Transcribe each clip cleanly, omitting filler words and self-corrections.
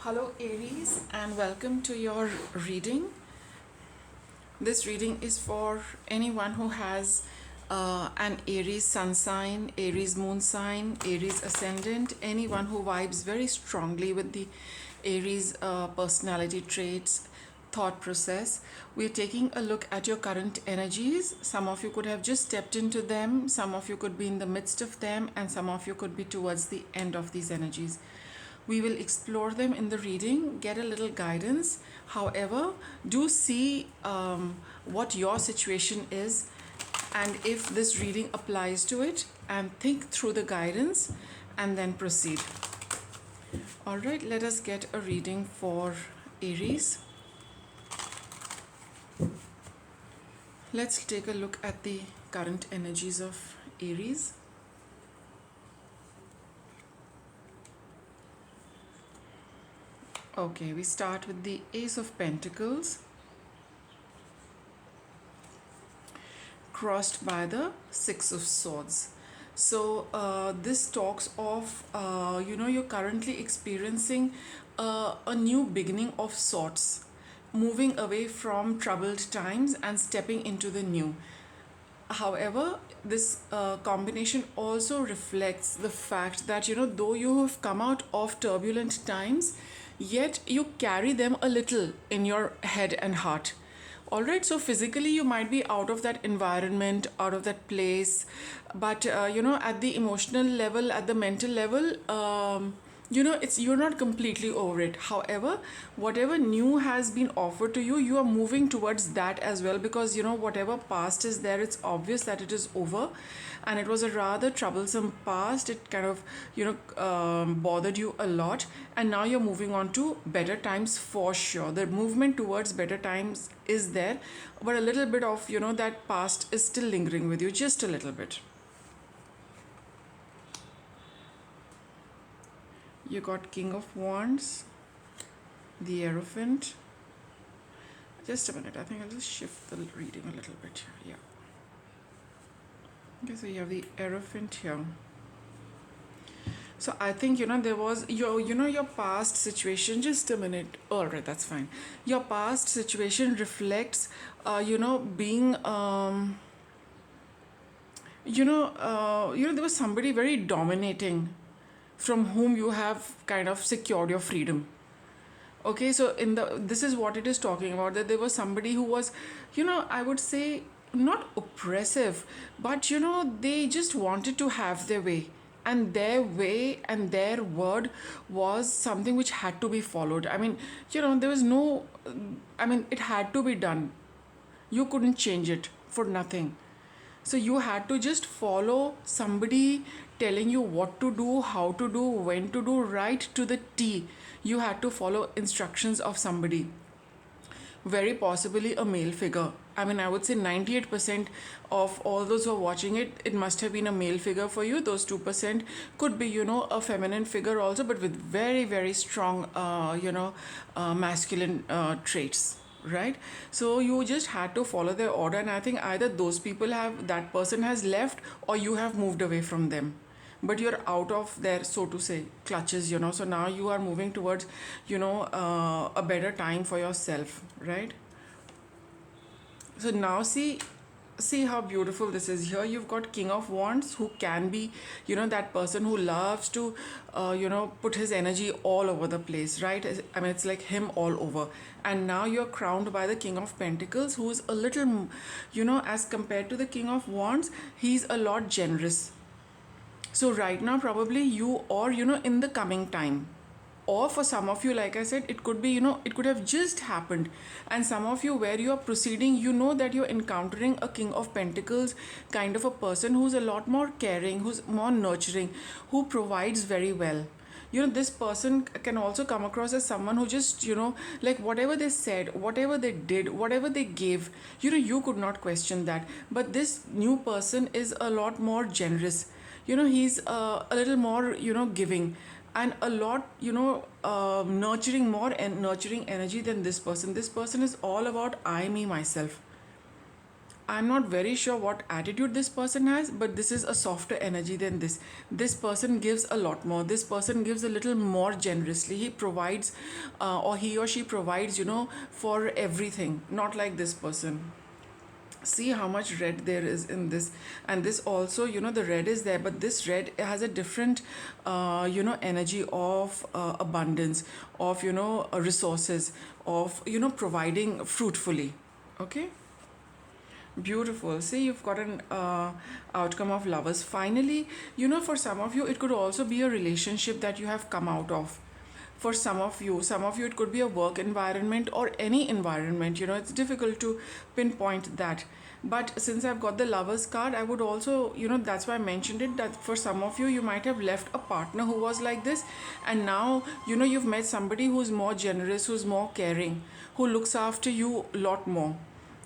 Hello Aries and welcome to your reading. This reading is for anyone who has an Aries sun sign, Aries moon sign, Aries ascendant, anyone who vibes very strongly with the Aries personality traits, thought process. We're taking a look at your current energies. Some of you could have just stepped into them, some of you could be in the midst of them, and some of you could be towards the end of these energies. We will explore them in the reading, get a little guidance. However, do see what your situation is and if this reading applies to it, and think through the guidance and then proceed. All right, let us get a reading for Aries. Let's take a look at the current energies of Aries. Okay, we start with the Ace of Pentacles, crossed by the Six of Swords. So this talks of, you're currently experiencing a new beginning of sorts, moving away from troubled times and stepping into the new. However, this combination also reflects the fact that, though you have come out of turbulent times, yet you carry them a little in your head and heart. All right, so physically you might be out of that environment, out of that place, but at the emotional level, at the mental level, you're not completely over it. However, whatever new has been offered to you, you are moving towards that as well, because whatever past is there, it's obvious that it is over, and it was a rather troublesome past. It kind of bothered you a lot, and now you're moving on to better times for sure. The movement towards better times is there, but a little bit of that past is still lingering with you, just a little bit. You got King of Wands, the Hierophant. Just a minute, I think I'll just shift the reading a little bit here. Yeah. Okay, so you have the Hierophant here. So I think there was your past situation. Just a minute. All right, that's fine. Your past situation reflects being there was somebody very dominating from whom you have kind of secured your freedom. Okay, so this is what it is talking about, that there was somebody who was, I would say not oppressive, but they just wanted to have their way, and their way and their word was something which had to be followed. I mean, there was no, it had to be done. You couldn't change it for nothing. So you had to just follow somebody telling you what to do, how to do, when to do, right to the T. You had to follow instructions of somebody, very possibly a male figure. I mean, I would say 98% of all those who are watching it, it must have been a male figure for you. Those 2% could be, a feminine figure also, but with very, very strong, masculine traits. Right, so you just had to follow their order, and I think either that person has left, or you have moved away from them, but you're out of their, so to say, clutches. So now you are moving towards a better time for yourself, right? So now see how beautiful this is. Here you've got King of Wands, who can be that person who loves to put his energy all over the place, right? I mean, it's like him all over. And now you're crowned by the King of Pentacles, who's a little, as compared to the King of Wands, he's a lot generous. So right now, probably you, or in the coming time, or for some of you, like I said, it could be, it could have just happened. And some of you, where you are proceeding, that you're encountering a King of Pentacles kind of a person who's a lot more caring, who's more nurturing, who provides very well. This person can also come across as someone who just, like whatever they said, whatever they did, whatever they gave, you could not question that. But this new person is a lot more generous. He's a little more, giving, and a lot, nurturing, more and nurturing energy than this person. This person is all about I, me, myself. I'm not very sure what attitude this person has, but this is a softer energy than this. This person gives a lot more. This person gives a little more generously. He provides, or he or she provides, for everything. Not like this person. See how much red there is in this. And this also, the red is there, but this red has a different energy of abundance, of resources, of providing fruitfully. Okay. Beautiful. See, you've got an outcome of lovers. Finally, for some of you, it could also be a relationship that you have come out of. For some of you, it could be a work environment or any environment. It's difficult to pinpoint that. But since I've got the lovers card, I would also, that's why I mentioned it, that for some of you, you might have left a partner who was like this. And now, you've met somebody who's more generous, who's more caring, who looks after you a lot more.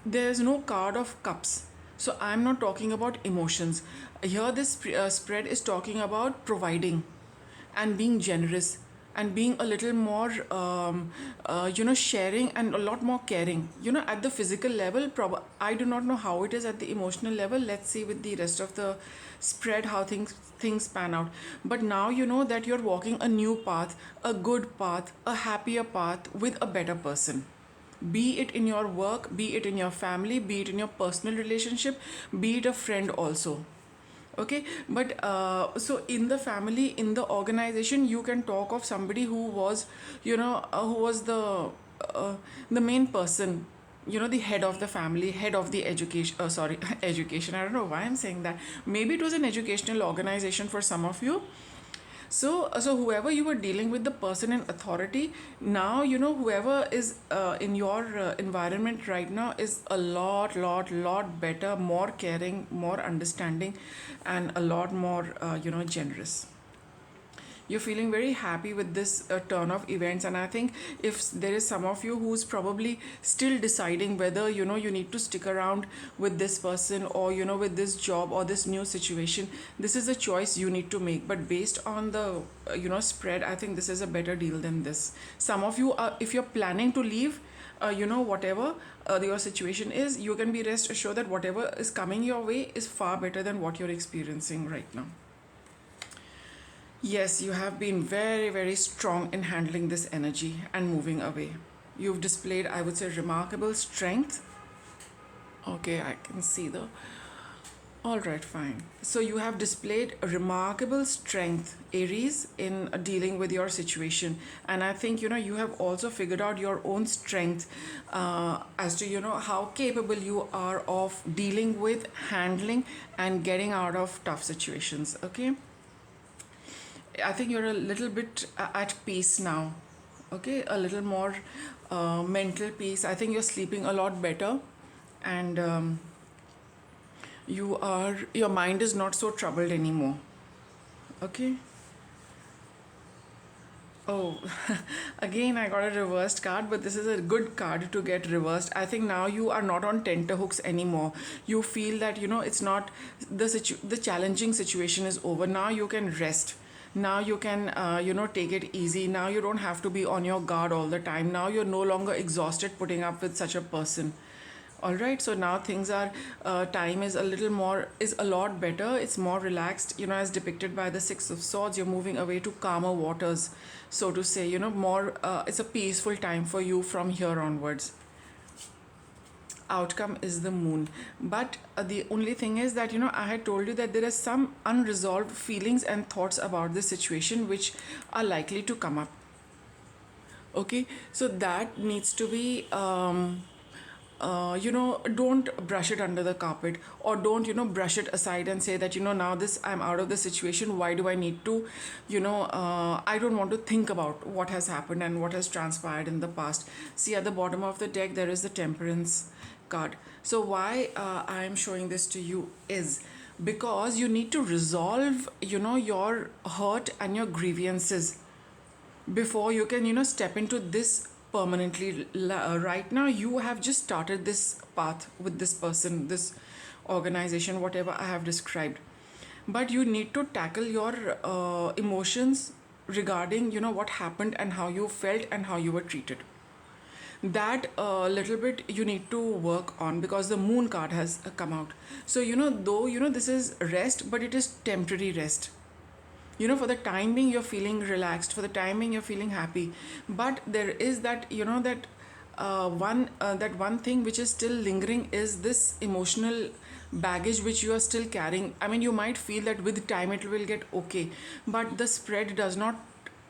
There's no card of cups, so I'm not talking about emotions here. This spread is talking about providing and being generous and being a little more sharing and a lot more caring, at the physical level. I do not know how it is at the emotional level. Let's see with the rest of the spread how things pan out. But now you know that you're walking a new path, a good path, a happier path with a better person, be it in your work, be it in your family, be it in your personal relationship, be it a friend also. Okay. But so in the family, in the organization, you can talk of somebody who was the main person, the head of the family, head of the education, sorry, education, I don't know why I'm saying that. Maybe it was an educational organization for some of you. So whoever you were dealing with, the person in authority, now whoever is in your environment right now is a lot better, more caring, more understanding, and a lot more generous. You're feeling very happy with this turn of events. And I think if there is some of you who's probably still deciding whether you need to stick around with this person, or with this job or this new situation, this is a choice you need to make. But based on the spread, I think this is a better deal than this. Some of you are, if you're planning to leave, whatever your situation is, you can be rest assured that whatever is coming your way is far better than what you're experiencing right now. Yes, you have been very, very strong in handling this energy and moving away. You've displayed, I would say, remarkable strength. Okay, I can see the. All right, fine. So you have displayed remarkable strength, Aries, in dealing with your situation. And I think, you have also figured out your own strength as to, how capable you are of dealing with, handling, and getting out of tough situations. Okay. I think you're a little bit at peace now. Okay, a little more mental peace. I think you're sleeping a lot better, and your mind is not so troubled anymore. Okay. Oh, again, I got a reversed card, but this is a good card to get reversed. I think now you are not on tenterhooks anymore. You feel that it's not the challenging situation is over. Now you can rest. Now you can take it easy. Now you don't have to be on your guard all the time. Now you're no longer exhausted putting up with such a person. All right, so now things are, time is a lot better. It's more relaxed, as depicted by the Six of Swords. You're moving away to calmer waters, so to say, more, it's a peaceful time for you from here onwards. Outcome is the moon. But the only thing is that, I had told you that there are some unresolved feelings and thoughts about this situation which are likely to come up. Okay, so that needs to be don't brush it under the carpet, or don't, brush it aside and say that, now this, I'm out of the situation. Why do I need to, I don't want to think about what has happened and what has transpired in the past. See, at the bottom of the deck, there is the Temperance card. So why I'm showing this to you is because you need to resolve, your hurt and your grievances before you can, step into this permanently. Right now, you have just started this path with this person, this organization, whatever I have described. But you need to tackle your emotions regarding, what happened and how you felt and how you were treated. that little bit you need to work on, because the moon card has come out. So though this is rest, but it is temporary rest. For the time being you're feeling relaxed, for the time being you're feeling happy, but there is that that one thing which is still lingering, is this emotional baggage which you are still carrying. I mean, you might feel that with time it will get okay, but the spread does not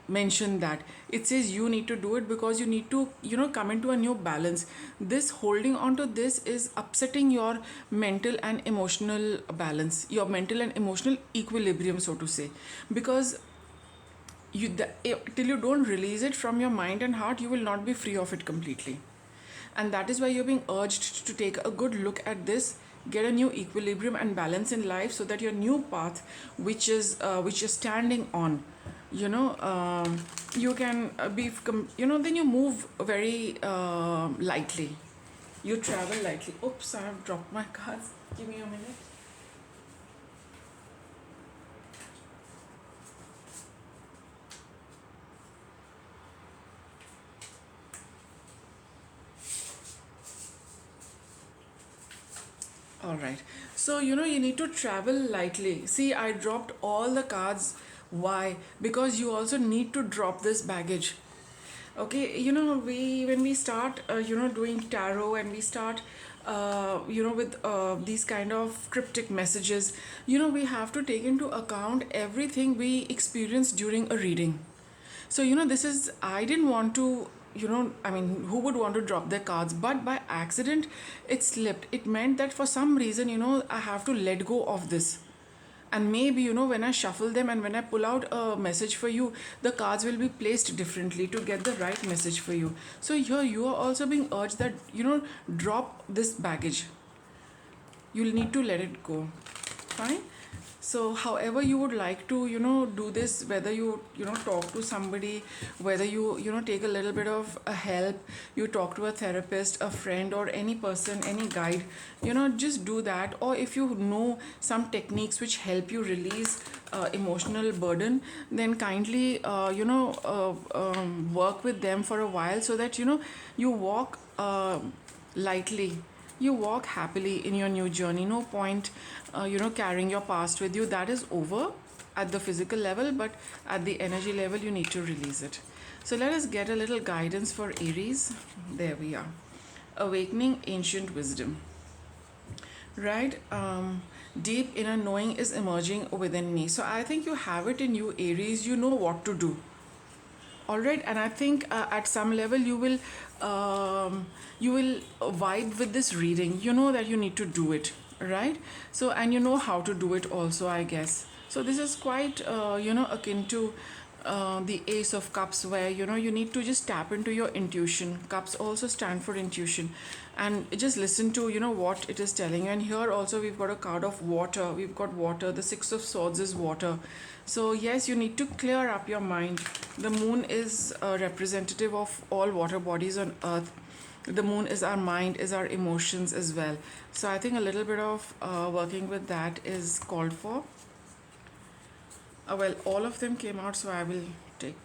mention that. It says you need to do it because you need to come into a new balance. This holding on to this is upsetting your mental and emotional balance, your mental and emotional equilibrium, so to say, because till you don't release it from your mind and heart, you will not be free of it completely. And that is why you're being urged to take a good look at this, get a new equilibrium and balance in life, so that your new path, which you're standing on, you can then you move very lightly, you travel lightly. Oops, I have dropped my cards. Give me a minute. All right. So, you need to travel lightly. See, I dropped all the cards. Why? Because you also need to drop this baggage. Okay, we when we start, doing tarot, and we start, with these kind of cryptic messages, we have to take into account everything we experience during a reading. So, this is, I didn't want to, I mean, who would want to drop their cards? But by accident, it slipped. It meant that for some reason, I have to let go of this. And maybe, when I shuffle them and when I pull out a message for you, the cards will be placed differently to get the right message for you. So, here you are also being urged that, drop this baggage. You'll need to let it go. Fine. So however you would like to do this, whether you talk to somebody, whether you take a little bit of a help, you talk to a therapist, a friend, or any person, any guide, just do that. Or if you know some techniques which help you release emotional burden, then kindly work with them for a while, so that you walk lightly, you walk happily in your new journey. No point carrying your past with you. That is over at the physical level, but at the energy level you need to release it. So let us get a little guidance for Aries. There we are. Awakening ancient wisdom. Right? Deep inner knowing is emerging within me. So I think you have it in you, Aries. You know what to do. All right, and I think at some level you will vibe with this reading. You know that you need to do it, right? So, and you know how to do it also, I guess. So this is quite akin to the Ace of Cups, where you need to just tap into your intuition. Cups also stand for intuition, and just listen to what it is telling you. And here also we've got a card of water. We've got water. The Six of Swords is water. So yes, you need to clear up your mind. The moon is a representative of all water bodies on earth. The moon is our mind, is our emotions as well. So I think a little bit of working with that is called for. Well, all of them came out, so I will take.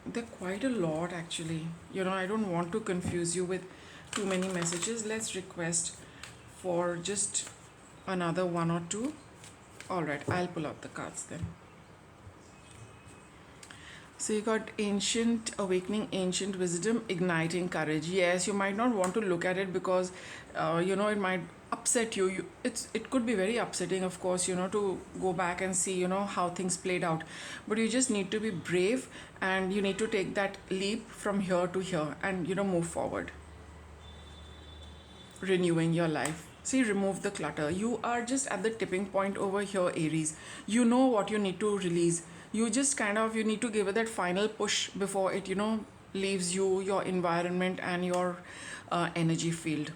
They're quite a lot actually. I don't want to confuse you with too many messages. Let's request for just another one or two. All right, I'll pull out the cards then. So you got ancient awakening, ancient wisdom, igniting courage. Yes, you might not want to look at it because it might upset you. It could be very upsetting, of course, to go back and see how things played out. But you just need to be brave, and you need to take that leap from here to here and move forward. Renewing your life. See, remove the clutter. You are just at the tipping point over here, Aries. You know what you need to release. You just you need to give it that final push before it leaves you, your environment, and your energy field.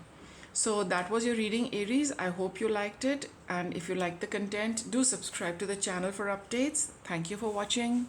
So that was your reading, Aries. I hope you liked it, and if you liked the content, do subscribe to the channel for updates. Thank you for watching.